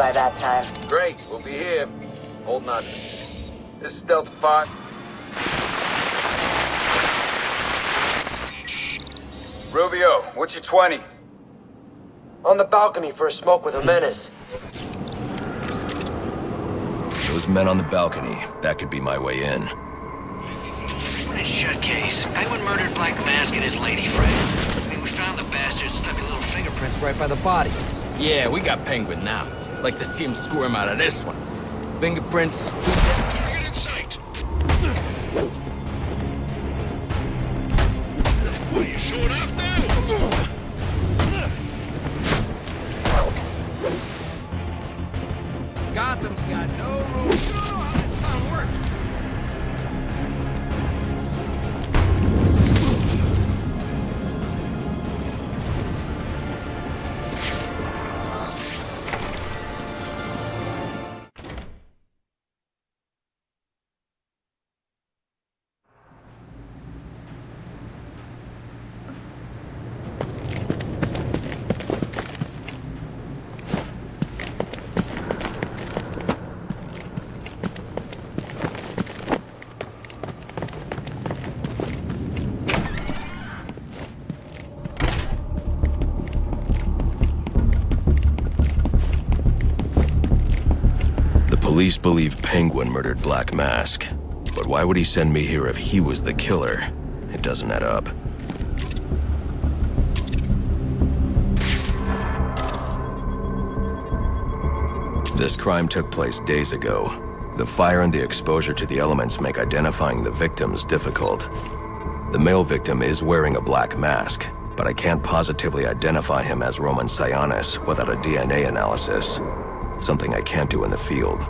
by that time. Great, we'll be here. Holding on. This stealth spot. Rubio, what's your 20? On the balcony for a smoke with a menace. Those men on the balcony, that could be my way in. Nice shut case. Penguin murdered Black Mask and his lady friend. I mean, we found the bastards stuck in little fingerprints right by the body. Yeah, we got Penguin now. Like to see him squirm out of this one. Fingerprints. Target in sight. What are you showing off now? Gotham's got no room. How that plan work? Police believe Penguin murdered Black Mask. But why would he send me here if he was the killer? It doesn't add up. This crime took place days ago. The fire and the exposure to the elements make identifying the victims difficult. The male victim is wearing a black mask, but I can't positively identify him as Roman Sionis without a DNA analysis. Something I can't do in the field.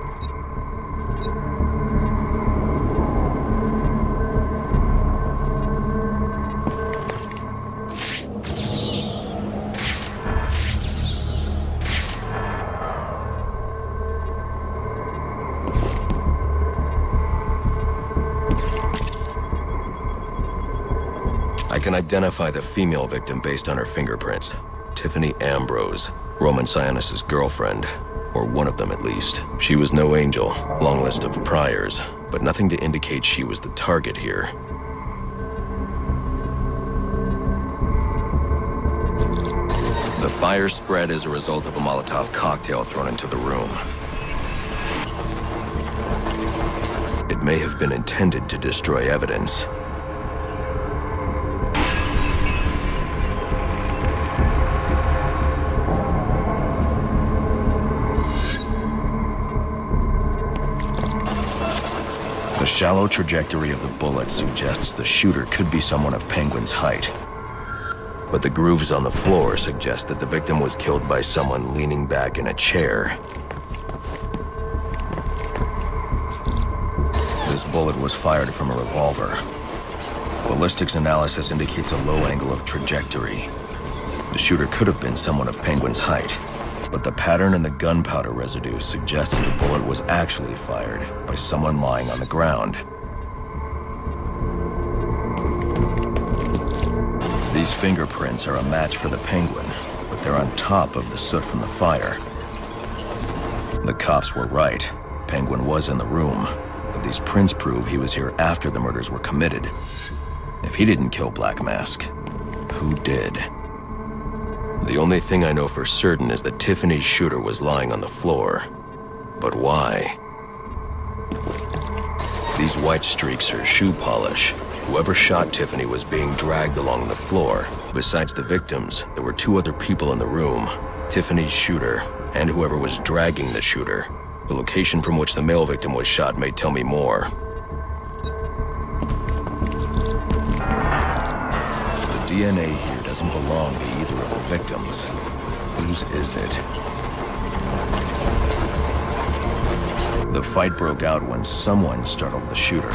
I can identify the female victim based on her fingerprints. Tiffany Ambrose, Roman Sionis' girlfriend. Or one of them at least. She was no angel, long list of priors, but nothing to indicate she was the target here. The fire spread as a result of a Molotov cocktail thrown into the room. It may have been intended to destroy evidence. The shallow trajectory of the bullet suggests the shooter could be someone of Penguin's height. But the grooves on the floor suggest that the victim was killed by someone leaning back in a chair. This bullet was fired from a revolver. Ballistics analysis indicates a low angle of trajectory. The shooter could have been someone of Penguin's height. But the pattern in the gunpowder residue suggests the bullet was actually fired by someone lying on the ground. These fingerprints are a match for the Penguin, but they're on top of the soot from the fire. The cops were right. Penguin was in the room, but these prints prove he was here after the murders were committed. If he didn't kill Black Mask, who did? The only thing I know for certain is that Tiffany's shooter was lying on the floor. But why? These white streaks are shoe polish. Whoever shot Tiffany was being dragged along the floor. Besides the victims, there were two other people in the room. Tiffany's shooter, and whoever was dragging the shooter. The location from which the male victim was shot may tell me more. The DNA here doesn't belong to either of the victims. Whose is it? The fight broke out when someone startled the shooter.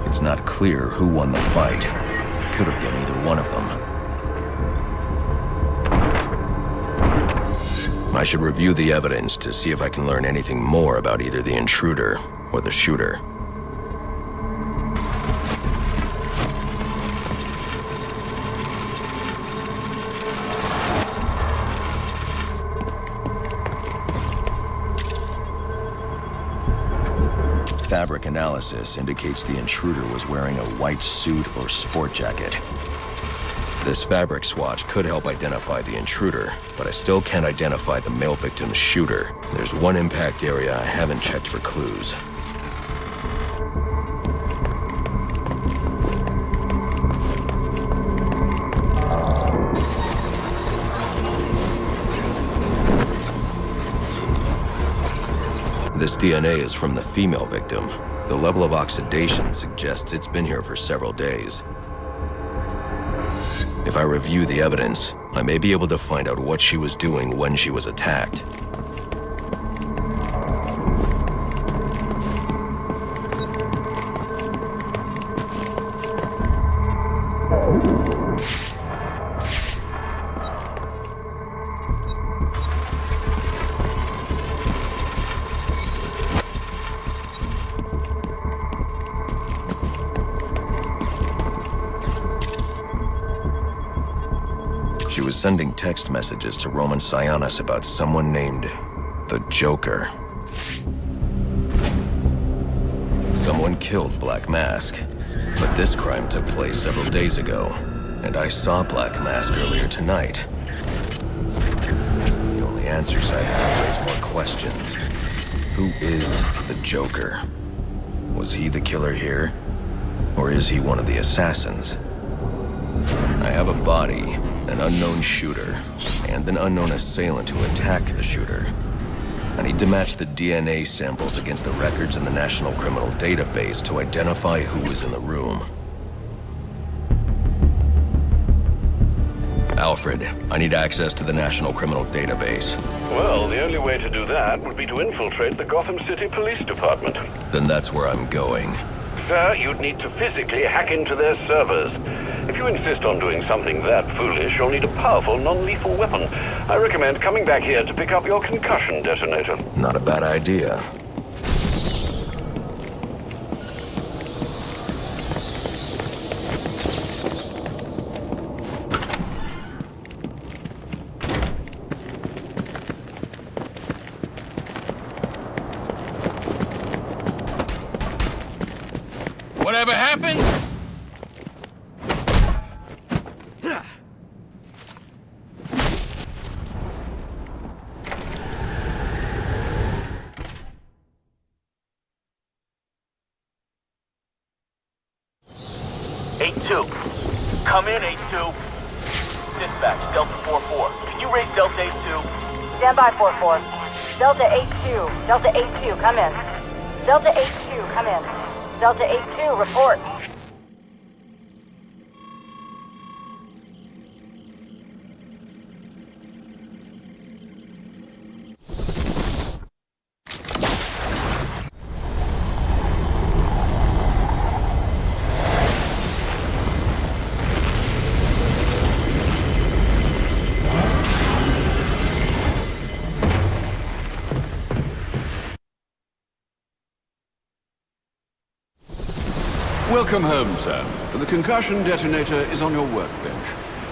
It's not clear who won the fight. It could have been either one of them. I should review the evidence to see if I can learn anything more about either the intruder or the shooter. analysis indicates the intruder was wearing a white suit or sport jacket. This fabric swatch could help identify the intruder, but I still can't identify the male victim's shooter. There's one impact area I haven't checked for clues. This DNA is from the female victim. The level of oxidation suggests it's been here for several days. If I review the evidence, I may be able to find out what she was doing when she was attacked. She was sending text messages to Roman Sionis about someone named the Joker. Someone killed Black Mask, but this crime took place several days ago, and I saw Black Mask earlier tonight. The only answers I have raise more questions. Who is the Joker? Was he the killer here? Or is he one of the assassins? I have a body, an unknown shooter, and an unknown assailant who attacked the shooter. I need to match the DNA samples against the records in the National Criminal Database to identify who was in the room. Alfred, I need access to the National Criminal Database. Well, the only way to do that would be to infiltrate the Gotham City Police Department. Then that's where I'm going. Sir, you'd need to physically hack into their servers. If you insist on doing something that foolish, you'll need a powerful, non-lethal weapon. I recommend coming back here to pick up your concussion detonator. Not a bad idea. Whatever happens? Come in, 8-2. Dispatch, Delta 4-4. Can you raise Delta 8-2? Stand by, 4-4. Delta 8-2. Delta 8-2, come in. Delta 8-2, come in. Delta 8-2, report. Welcome home, sir. The concussion detonator is on your workbench.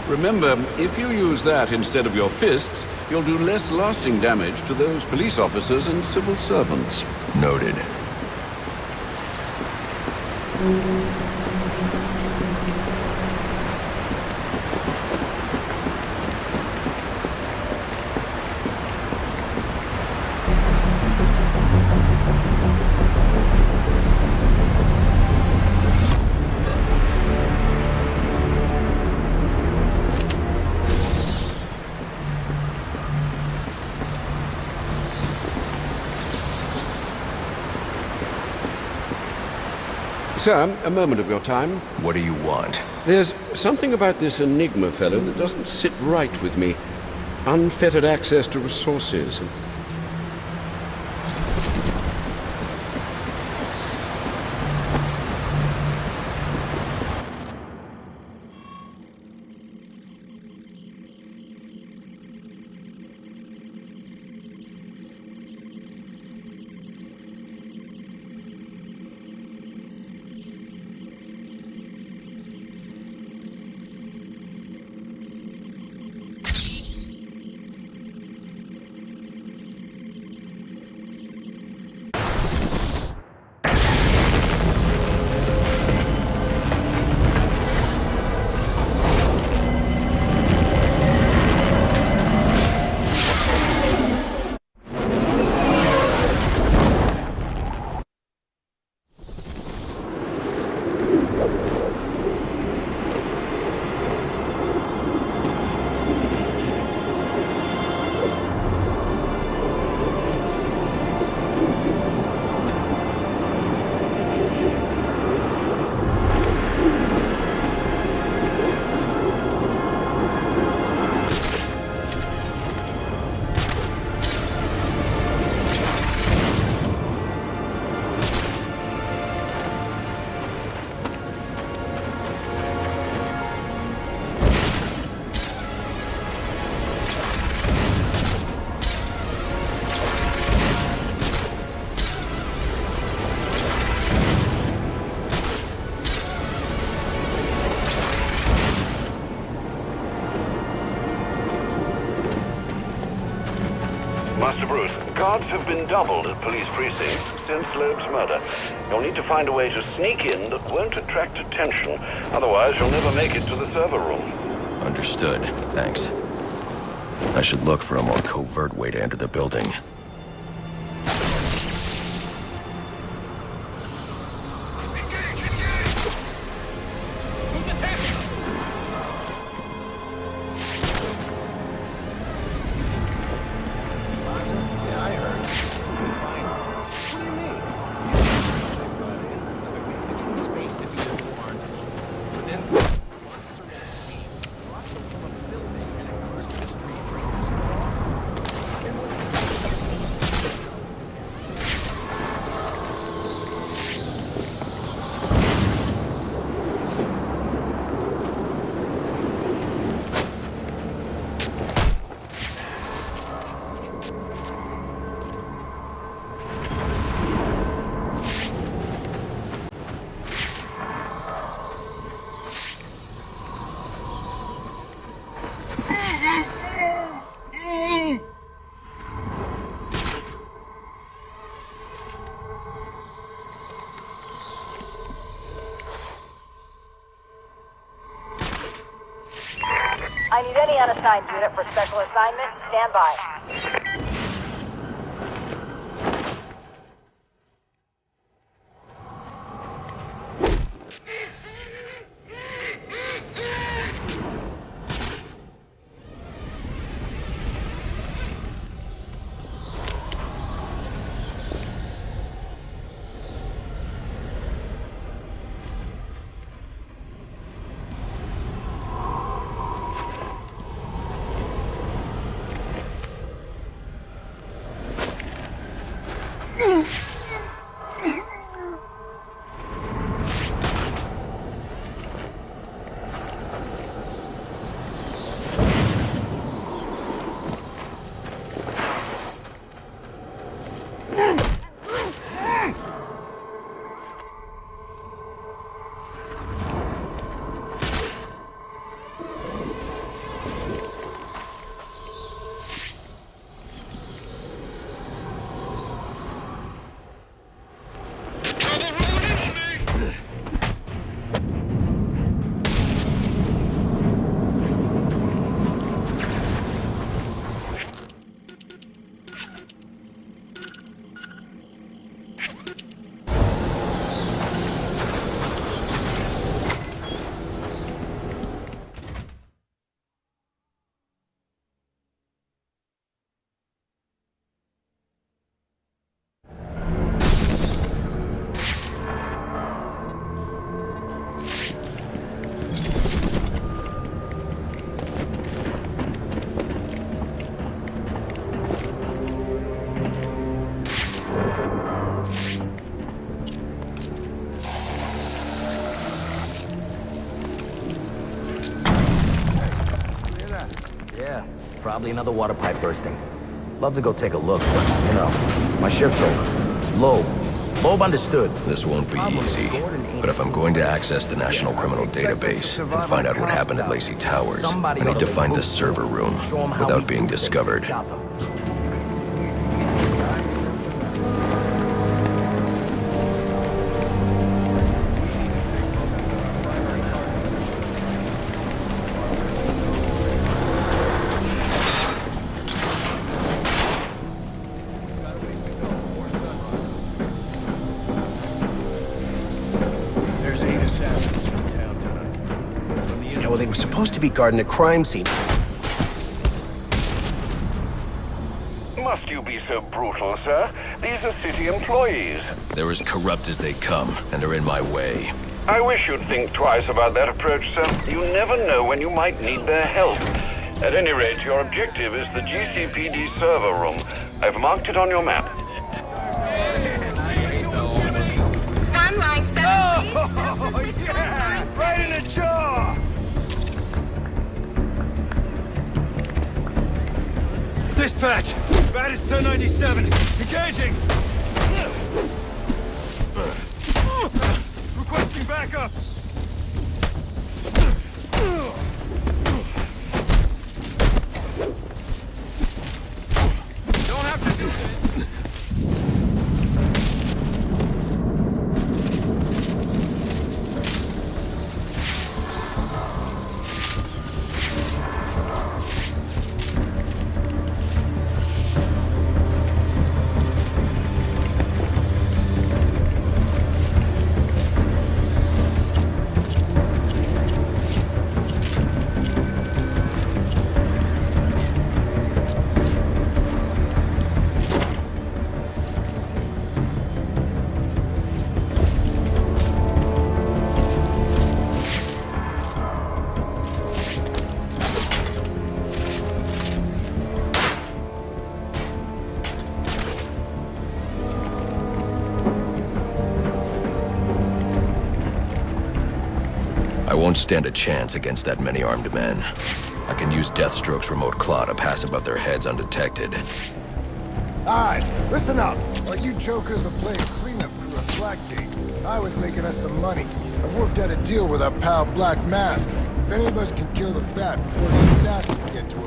Remember, if you use that instead of your fists, you'll do less lasting damage to those police officers and civil servants. Noted. Sir, a moment of your time. What do you want? There's something about this Enigma fellow that doesn't sit right with me. Unfettered access to resources. Guards have been doubled at police precincts since Loeb's murder. You'll need to find a way to sneak in that won't attract attention. Otherwise, you'll never make it to the server room. Understood. Thanks. I should look for a more covert way to enter the building. I need any unassigned unit for special assignment. Stand by. Yeah, probably another water pipe bursting. Love to go take a look, but, you know, my shift's over. Loeb understood. This won't be easy, but if I'm going to access the National Criminal Database and find out what happened at Lacey Towers, I need to find the server room without being discovered. Well, they were supposed to be guarding a crime scene. Must you be so brutal, sir? These are city employees. They're as corrupt as they come, and they're in my way. I wish you'd think twice about that approach, sir. You never know when you might need their help. At any rate, your objective is the GCPD server room. I've marked it on your map. Oh, yeah! Right in the jaw! Dispatch! Bat is 1097. Engaging! Requesting backup! Don't have to do this! I won't stand a chance against that many armed men. I can use Deathstroke's remote claw to pass above their heads undetected. Alright, listen up. While you jokers are playing cleanup crew at Blackgate, I was making us some money. I worked out a deal with our pal Black Mask. If any of us can kill the Bat before the assassins get to him,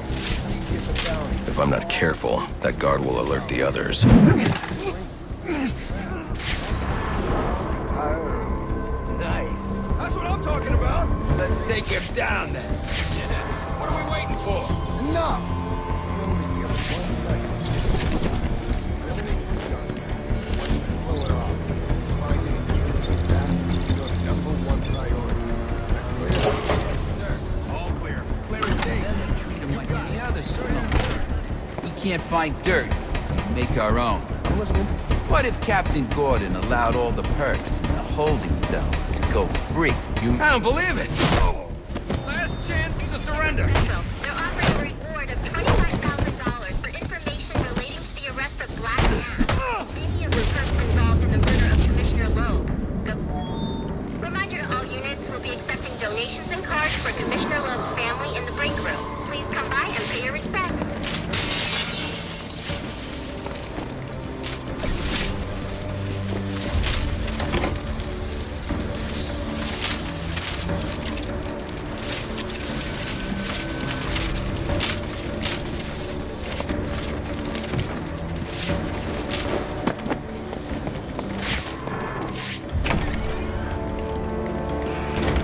we get the bounty. If I'm not careful, that guard will alert the others. Nice. That's what I'm talking about. Let's take him down then. What are we waiting for? Enough! We can't find dirt. We make our own. What if Captain Gordon allowed all the perps in the holding cells to go free? I don't believe it! Last chance to surrender! They're offering a reward of $25,000 for information relating to the arrest of Black Mask. Many of the perps involved in the murder of Commissioner Loeb. Reminder to all units, we'll be accepting donations and cards for Commissioner Loeb's family in the break room. Please come by and pay your respects.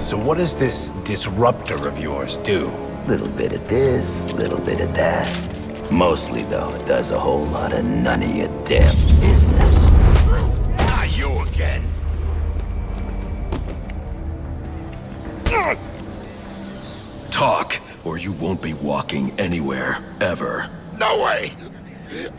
So what does this disruptor of yours do? Little bit of this, little bit of that. Mostly, though, it does a whole lot of none of your damn business. Ah, you again! Talk, or you won't be walking anywhere, ever. No way!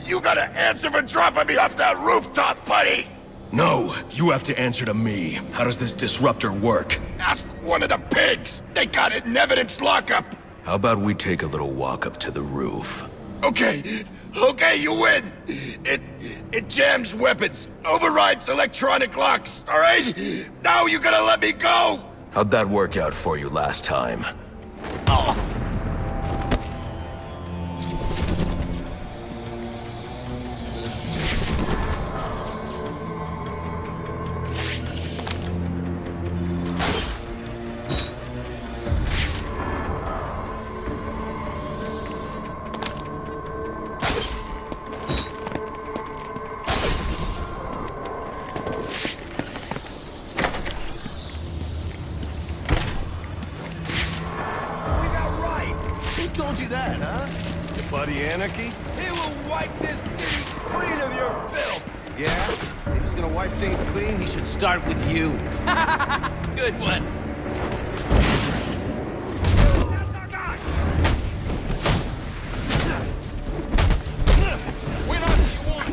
You gotta answer for dropping me off that rooftop, buddy! No, you have to answer to me. How does this disruptor work? Ask one of the pigs! They got it in evidence lockup! How about we take a little walk up to the roof? Okay, you win! It jams weapons, overrides electronic locks, alright? Now you gotta let me go! How'd that work out for you last time? Oh. Buddy Anarchy? He will wipe this city clean of your filth! Yeah? If he's gonna wipe things clean, he should start with you. Good one. That's our guy! Wait on, you want?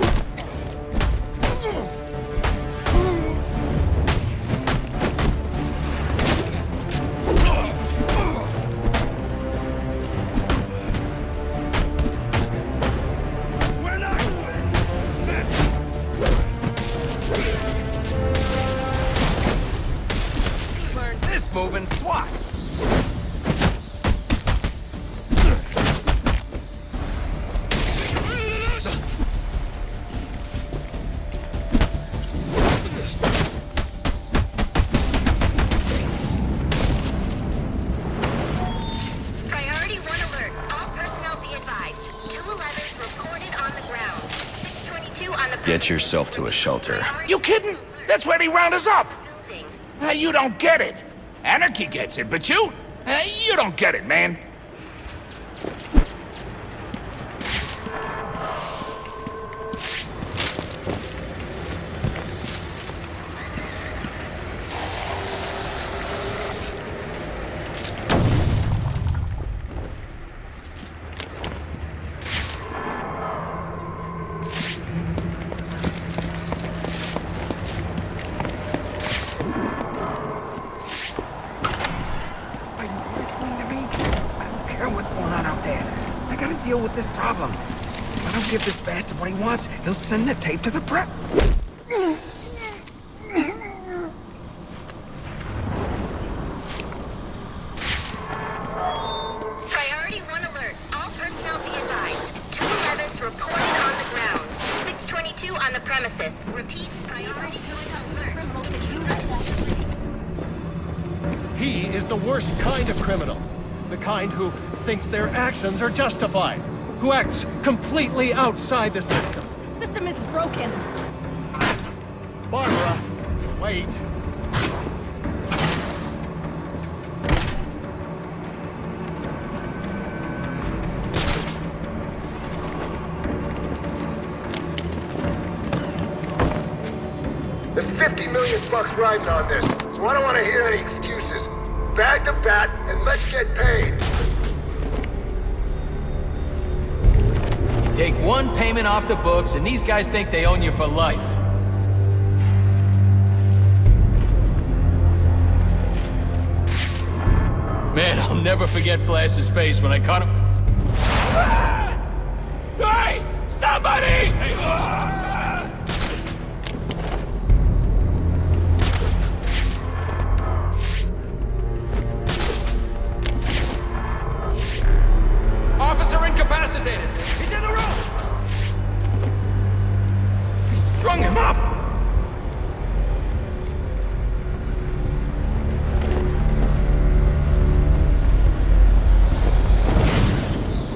Move and swat. Priority 1 alert. All personnel be advised. 211 reported on the ground. 622 on the... Get yourself to a shelter. You kidding? That's where they round us up! You don't get it. Anarchy gets it, but you don't get it, man. Deal with this problem. If I don't give this bastard what he wants, he'll send the tape to the prep. He is the worst kind of criminal. The kind who thinks their actions are justified. Who acts completely outside the system. The system is broken. Barbara, wait. There's 50 million bucks riding on this, so I don't want to hear any excuses. Bag the bat, and let's get paid. Take one payment off the books, and these guys think they own you for life. Man, I'll never forget Flash's face when I caught him. Hey! Somebody! Officer incapacitated! He's in the room! He strung him up!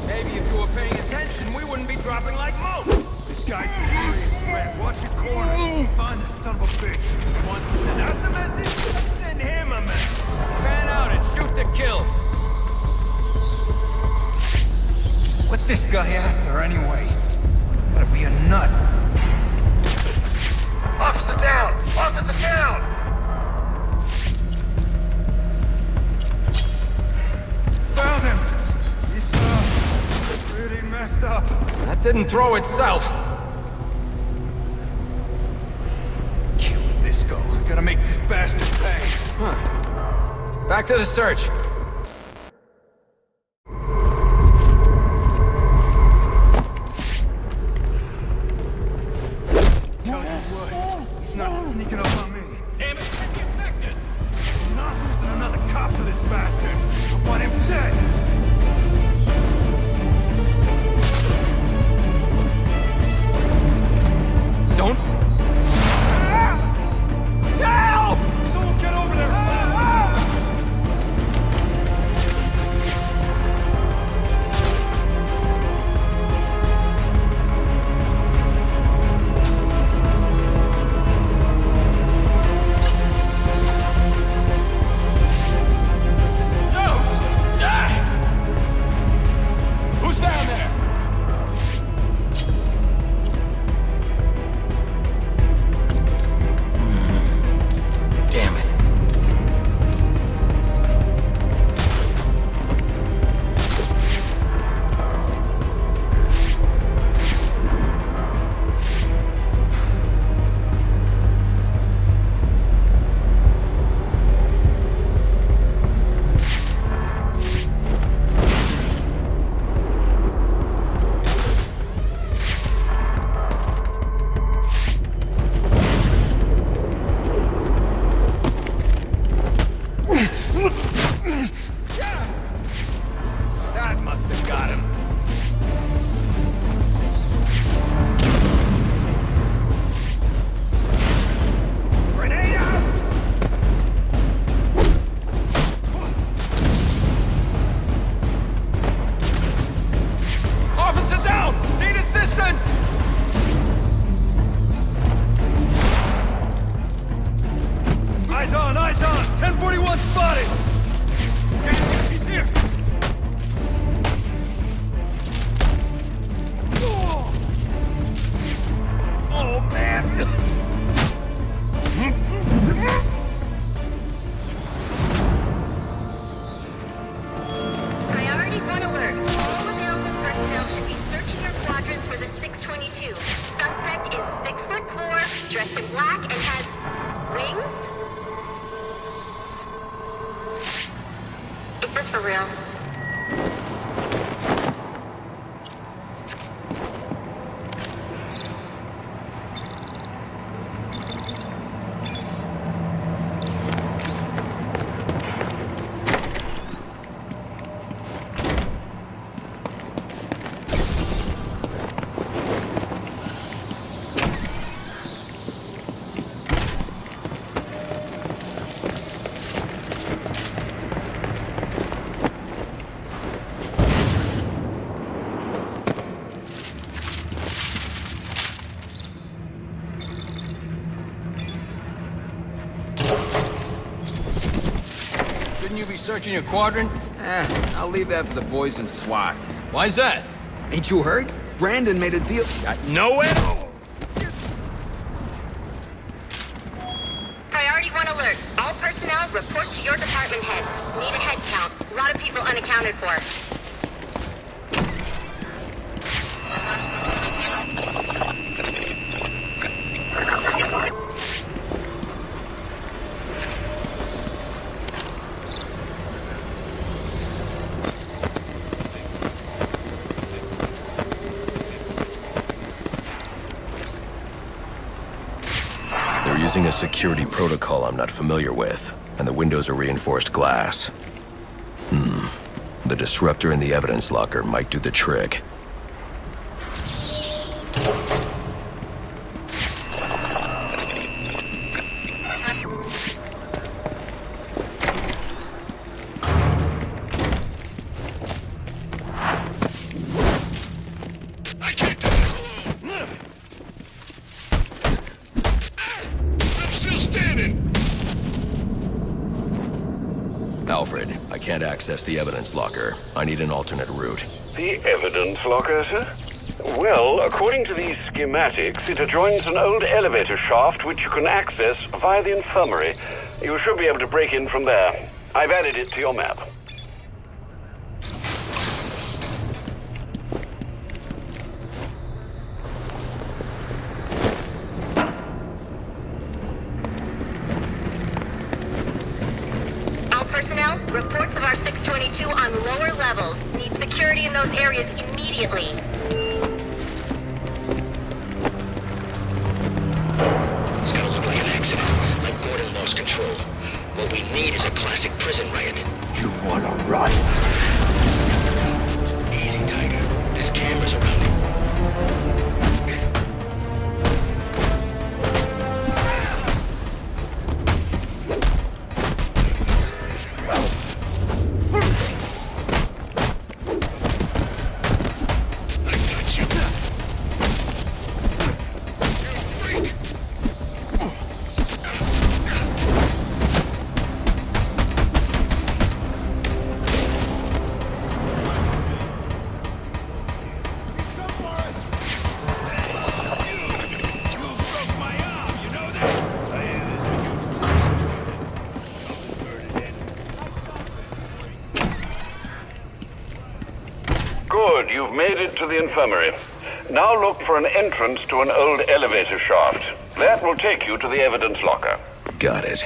Maybe if you were paying attention, we wouldn't be dropping like most. This guy's serious, Brad. Watch your corner. Find this son of a bitch. You want to send us a message? Send him a message. Fan out and shoot to kill. What's this guy after, anyway? Gotta be a nut. Officer down! Officer down! Found him! He's, really messed up. That didn't throw itself. Can't let this go. I gotta make this bastard pay. Huh. Back to the search. He's not sneaking up on me. Damn it, can you affect us? I'm not losing another cop to this bastard. I want him dead. Don't. Help! Someone get over there! Who's down there? Damn it. That must have got him. Grenade out! Officer down! Need assistance! Eyes on, eyes on! 1041 spotted! He's here! Oh, man! Priority 1 alert. All available personnel should be searching your quadrants for the 622. Suspect is 6'4", dressed in black, and has wings? Is this for real? be searching your quadrant? I'll leave that for the boys in SWAT. Why's that? Ain't you heard? Brandon made a deal. Got nowhere? Priority 1 alert. All personnel report to your department head. Need a head count. A lot of people unaccounted for. They're using a security protocol I'm not familiar with, and the windows are reinforced glass. The disruptor in the evidence locker might do the trick. Alfred, I can't access the evidence locker. I need an alternate route. The evidence locker, sir? Well, according to these schematics, it adjoins an old elevator shaft which you can access via the infirmary. You should be able to break in from there. I've added it to your map. Reports of our 622 on lower levels. Need security in those areas immediately. It's gonna look like an accident, like Gordon lost control. What we need is a classic prison riot. You wanna riot? Easy, Tiger. There's cameras around it. Good, you've made it to the infirmary. Now look for an entrance to an old elevator shaft. That will take you to the evidence locker. Got it.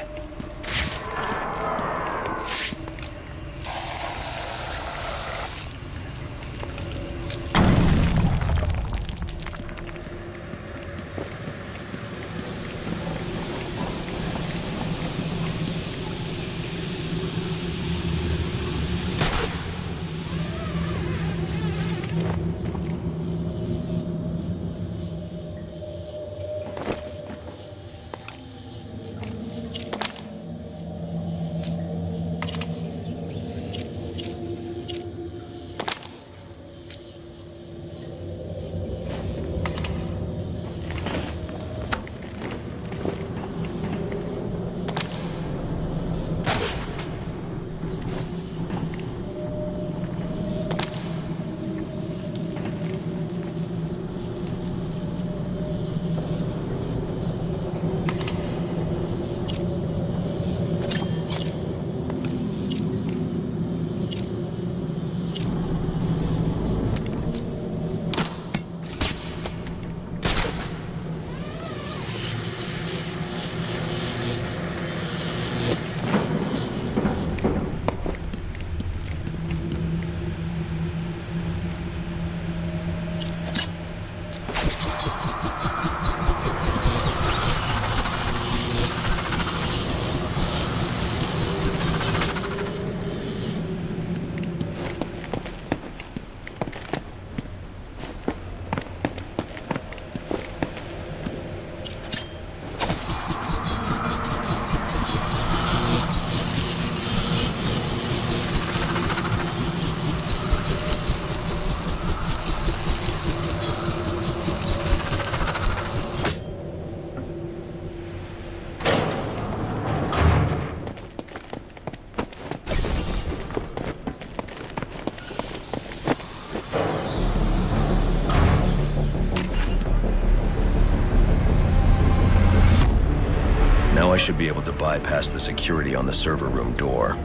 I should be able to bypass the security on the server room door.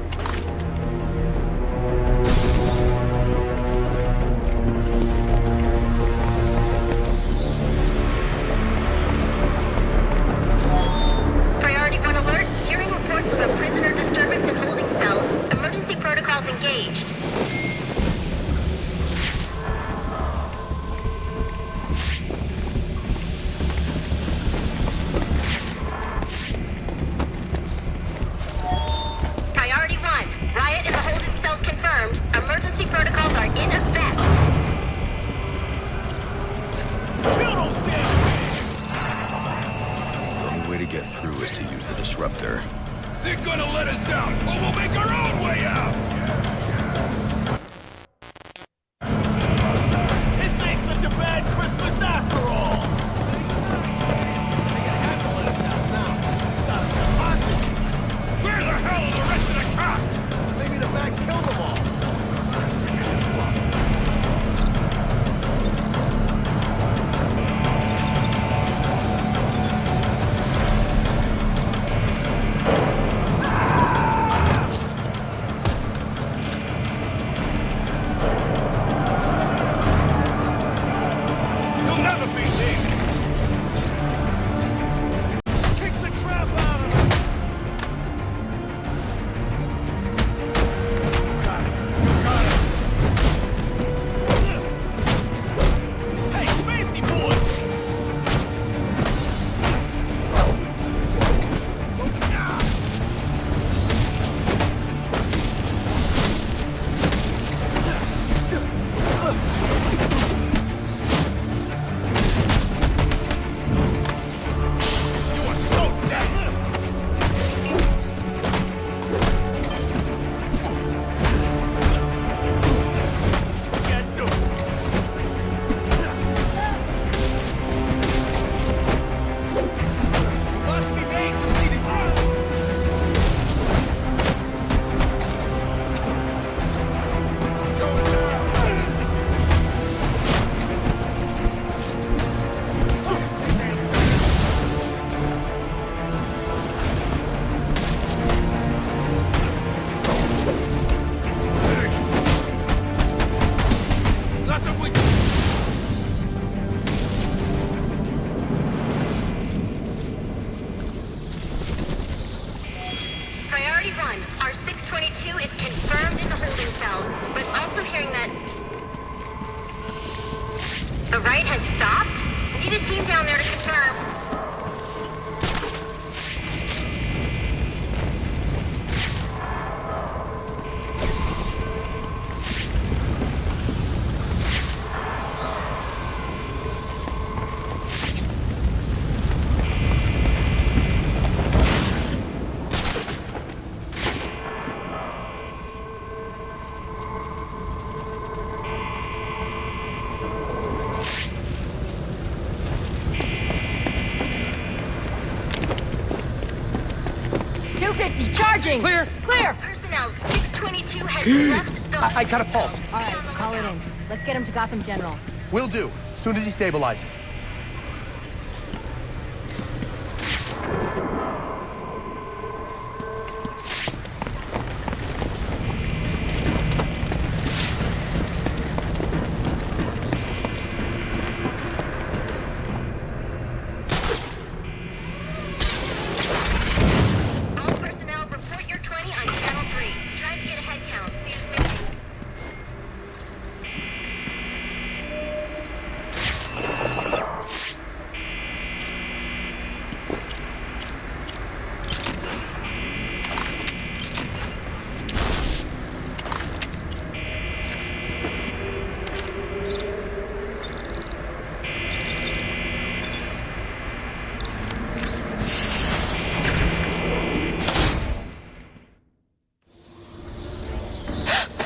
Priority 1 alert. Hearing reports of a prisoner disturbance in holding cells. Emergency protocols engaged. Priority 1. Riot in the holding cells confirmed. Emergency protocols are in effect. The only way to get through is to use the disruptor. They're gonna let us out, or we'll make our own way out! This ain't such a bad Christmas after all! Where the hell are the rest of the cops? Maybe the bag killed them all. You'll never beat me! Kick the crap out of him! Got it. You got it. Hey, fancy boys! You are so dead! Get through! Must be made to see the ground! Nothing we Priority 1. Our 622 is confirmed in the holding cell, but also hearing that the riot has stopped. Need a team down there to confirm. Charging! Clear! Clear! Personnel, 622 has left the... I got a pulse. All right, call it in. Let's get him to Gotham General. Will do. As soon as he stabilizes. All personnel, report your 20 on Channel 3. Try to get a head count. See who's missing.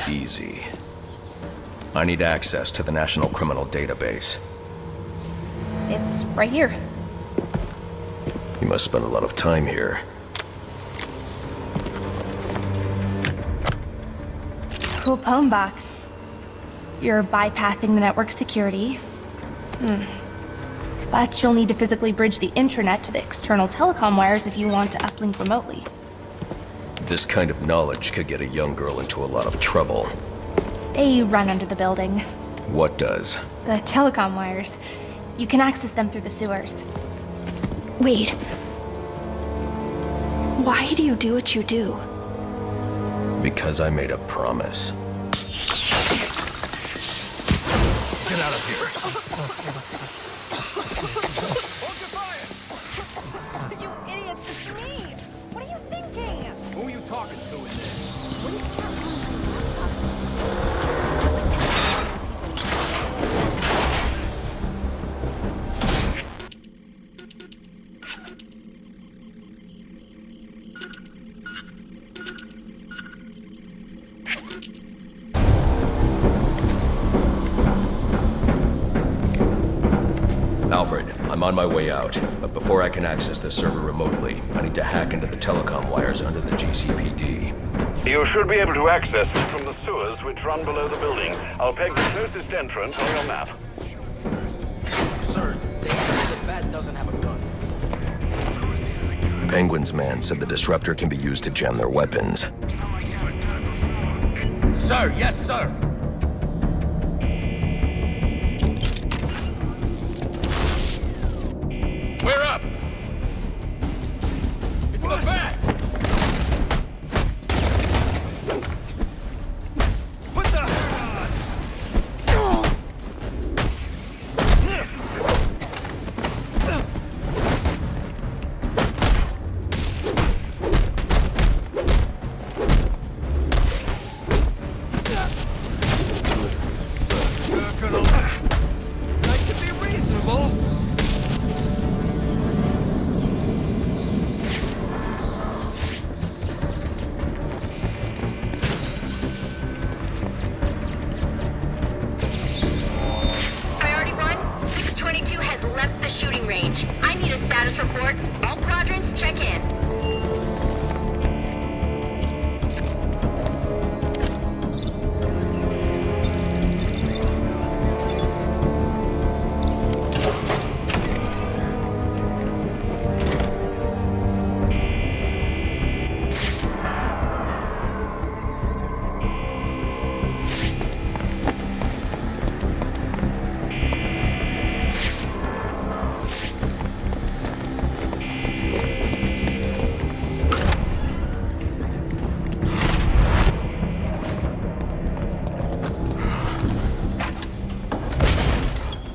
Easy. I need access to the National Criminal Database. It's right here. You must spend a lot of time here. Cool poem box. You're bypassing the network security. But you'll need to physically bridge the intranet to the external telecom wires if you want to uplink remotely. This kind of knowledge could get a young girl into a lot of trouble. They run under the building. What does? The telecom wires. You can access them through the sewers. Wait. Why do you do what you do? Because I made a promise. Get out of here. You idiots, it's me! What are you thinking? Who are you talking to in this? What are you Alfred, I'm on my way out, but before I can access the server remotely, I need to hack into the telecom wires under the GCPD. You should be able to access them from the sewers which run below the building. I'll peg the closest entrance on your map. Sir, they say the Bat doesn't have a gun. Penguin's man said the disruptor can be used to jam their weapons. Sir, yes, sir. We're up! It's the Bat! Put the hurt That could be reasonable. Priority 1, 622 has left the shooting range. I need a status report. All quadrants, check in.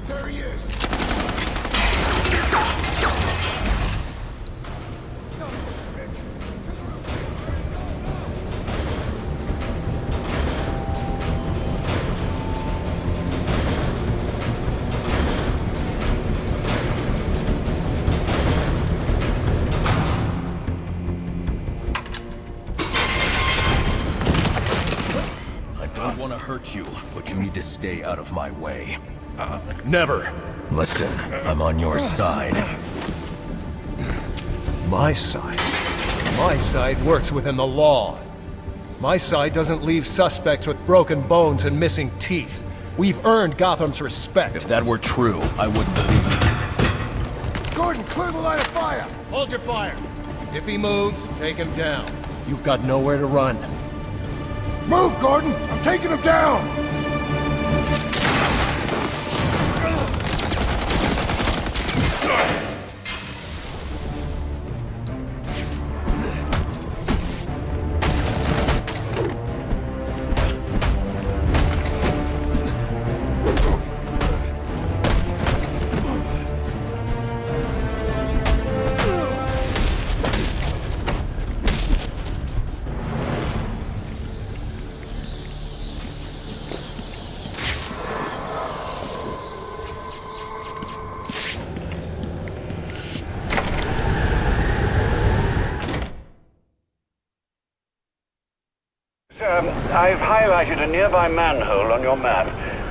There he is. I don't want to hurt you, but you need to stay out of my way. Never. Listen, I'm on your side. My side? My side works within the law. My side doesn't leave suspects with broken bones and missing teeth. We've earned Gotham's respect. If that were true, I wouldn't be. Gordon, clear the line of fire. Hold your fire. If he moves, take him down. You've got nowhere to run. Move, Gordon. I'm taking him down. I've highlighted a nearby manhole on your map.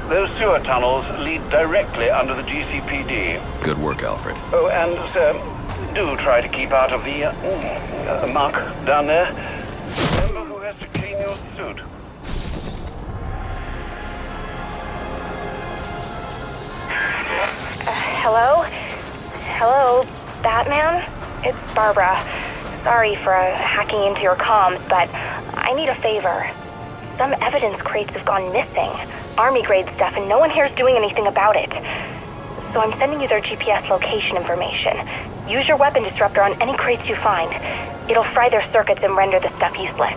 Those sewer tunnels lead directly under the GCPD. Good work, Alfred. Oh, and, sir, do try to keep out of the, muck down there. Remember who has to clean your suit. Hello? Hello, Batman? It's Barbara. Sorry for hacking into your comms, but I need a favor. Some evidence crates have gone missing. Army-grade stuff, and no one here's doing anything about it. So I'm sending you their GPS location information. Use your weapon disruptor on any crates you find. It'll fry their circuits and render the stuff useless.